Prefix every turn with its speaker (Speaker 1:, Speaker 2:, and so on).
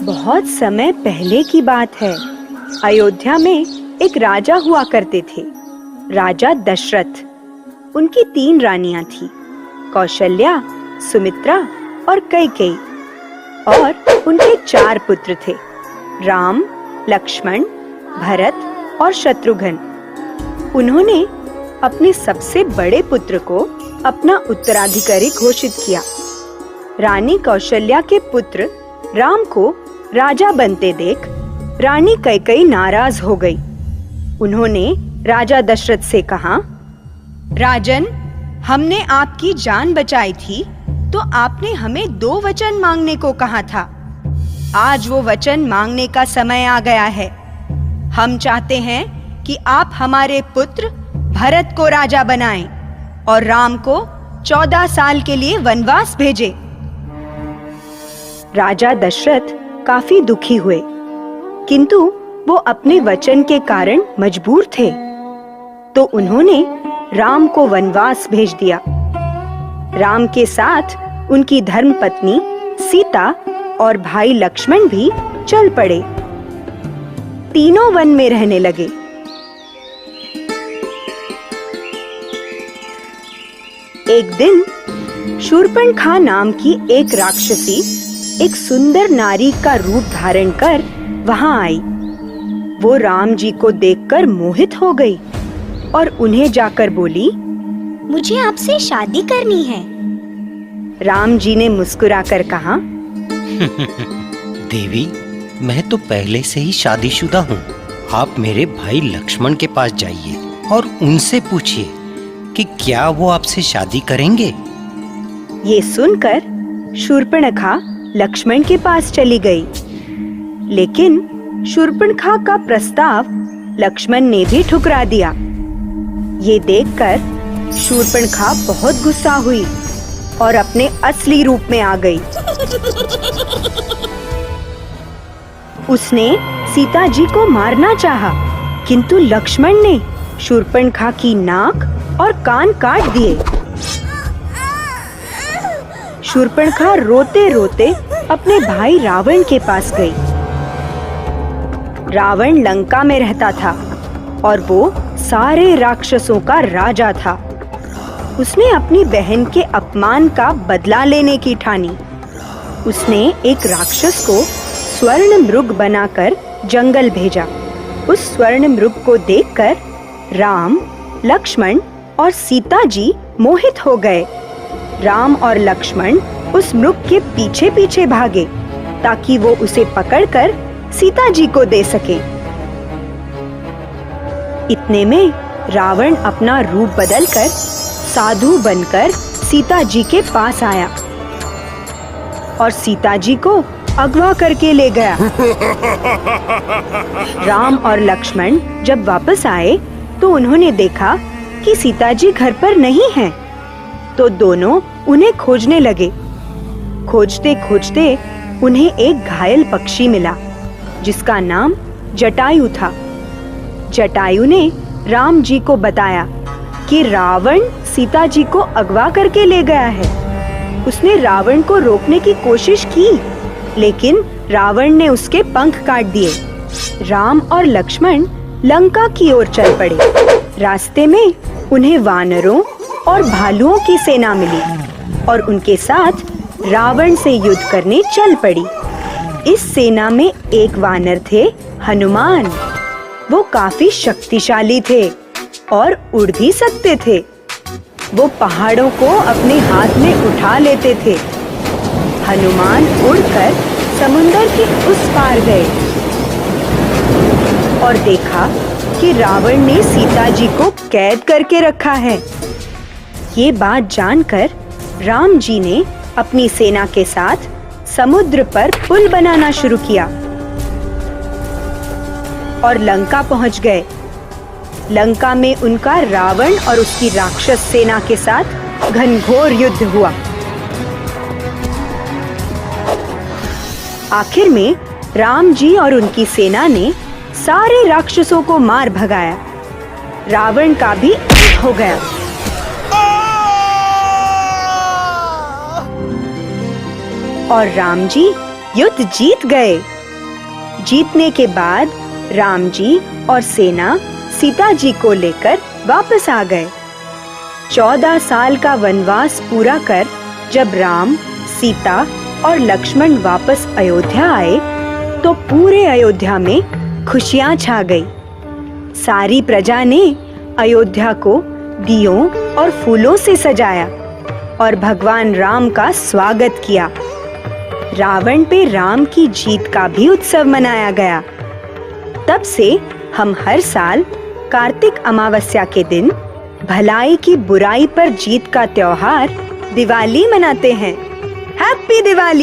Speaker 1: बहुत समय पहले की बात है। अयोध्या में एक राजा हुआ करते थे, राजा दशरथ। उनकी 3 रानियां थीं, कौशल्या, सुमित्रा और कैकेयी। और उनके 4 पुत्र थे, राम, लक्ष्मण, भरत और शत्रुघ्न। उन्होंने अपने सबसे बड़े पुत्र को अपना उत्तराधिकारी घोषित किया। रानी कौशल्या के पुत्र राम को राजा बनते देख रानी कैकेयी नाराज हो गई। उन्होंने राजा दशरथ से कहा, राजन, हमने आपकी जान बचाई थी तो आपने हमें 2 वचन मांगने को कहा था। आज वो वचन मांगने का समय आ गया है। हम चाहते हैं कि आप हमारे पुत्र भरत को राजा बनाएं और राम को 14 साल के लिए वनवास भेजें। राजा दशरथ काफी दुखी हुए, किंतु वो अपने वचन के कारण मजबूर थे, तो उन्होंने राम को वनवास भेज दिया। राम के साथ उनकी धर्मपत्नी सीता और भाई लक्ष्मण भी चल पड़े। तीनों वन में रहने लगे। एक दिन शूर्पणखा नाम की एक राक्षसी एक सुंदर नारी का रूप धारण कर वहां आई। वो राम जी को देखकर मोहित हो गई और उन्हें जाकर बोली,
Speaker 2: मुझे आपसे शादी करनी है।
Speaker 1: राम जी ने मुस्कुराकर कहा,
Speaker 3: देवी, मैं तो पहले से ही शादीशुदा हूँ। आप मेरे भाई लक्ष्मण के पास जाइए और उनसे पूछिए कि क्या वो आपसे शादी करेंगे।
Speaker 1: ये सुनकर शूर्पणखा लक्ष्मण के पास चली गई, लेकिन शूर्पणखा का प्रस्ताव लक्ष्मण ने भी ठुकरा दिया। ये देखकर शूर्पणखा बहुत गुस्सा हुई और अपने असली रूप में आ गई। उसने सीता जी को मारना चाहा, किंतु लक्ष्मण ने शूर्पणखा की नाक और कान काट दिए। शूर्पणखा रोते रोते अपने भाई रावण के पास गई। रावण लंका में रहता था और वो सारे राक्षसों का राजा था। उसने अपनी बहन के अपमान का बदला लेने की ठानी। उसने एक राक्षस को स्वर्ण मृग बनाकर जंगल भेजा। उस स्वर्ण मृग को देखकर राम, लक्ष्मण और सीता जी मोहित हो गए। राम और लक्ष्मण उस मृग के पीछे पीछे भागे ताकि वो उसे पकड़कर सीता जी को दे सके। इतने में रावण अपना रूप बदलकर साधु बनकर सीता जी के पास आया और सीता जी को अगवा करके ले गया। राम और लक्ष्मण जब वापस आए तो उन्होंने देखा कि सीता जी घर पर नहीं हैं, तो दोनों उन्हें खोजने लगे। खोजते खोजते उन्हें एक घायल पक्षी मिला जिसका नाम जटायु था। जटायु ने राम जी को बताया कि रावण सीता जी को अगवा करके ले गया है। उसने रावण को रोकने की कोशिश की, लेकिन रावण ने उसके पंख काट दिए। राम और लक्ष्मण लंका की ओर चल पड़े। रास्ते में उन्हें वानरों और भालुओं की सेना मिली और उनके साथ रावण से युद्ध करने चल पड़ी। इस सेना में एक वानर थे, हनुमान। वो काफी शक्तिशाली थे और उड़ भी सकते थे। वो पहाड़ों को अपने हाथ में उठा लेते थे। हनुमान उड़कर समुंदर के उस पार गए और देखा कि रावण ने सीता जी को कैद करके रखा है। ये बात जानकर राम जी ने अपनी सेना के साथ समुद्र पर पुल बनाना शुरू किया और लंका पहुंच गए। लंका में उनका रावण और उसकी राक्षस सेना के साथ घनघोर युद्ध हुआ। आखिर में राम जी और उनकी सेना ने सारे राक्षसों को मार भगाया। रावण का भी अंत हो गया। और राम जी युद्ध जीत गए। जीतने के बाद राम जी और सेना सीता जी को लेकर वापस आ गए। 14 साल का वनवास पूरा कर जब राम, सीता और लक्ष्मण वापस अयोध्या आए तो पूरे अयोध्या में खुशियां छा गई। सारी प्रजा ने अयोध्या को दियों और फूलों से सजाया और भगवान राम का स्वागत किया। रावण पे राम की जीत का भी उत्सव मनाया गया। तब से हम हर साल कार्तिक अमावस्या के दिन भलाई की बुराई पर जीत का त्योहार दिवाली मनाते हैं। हैप्पी दिवाली।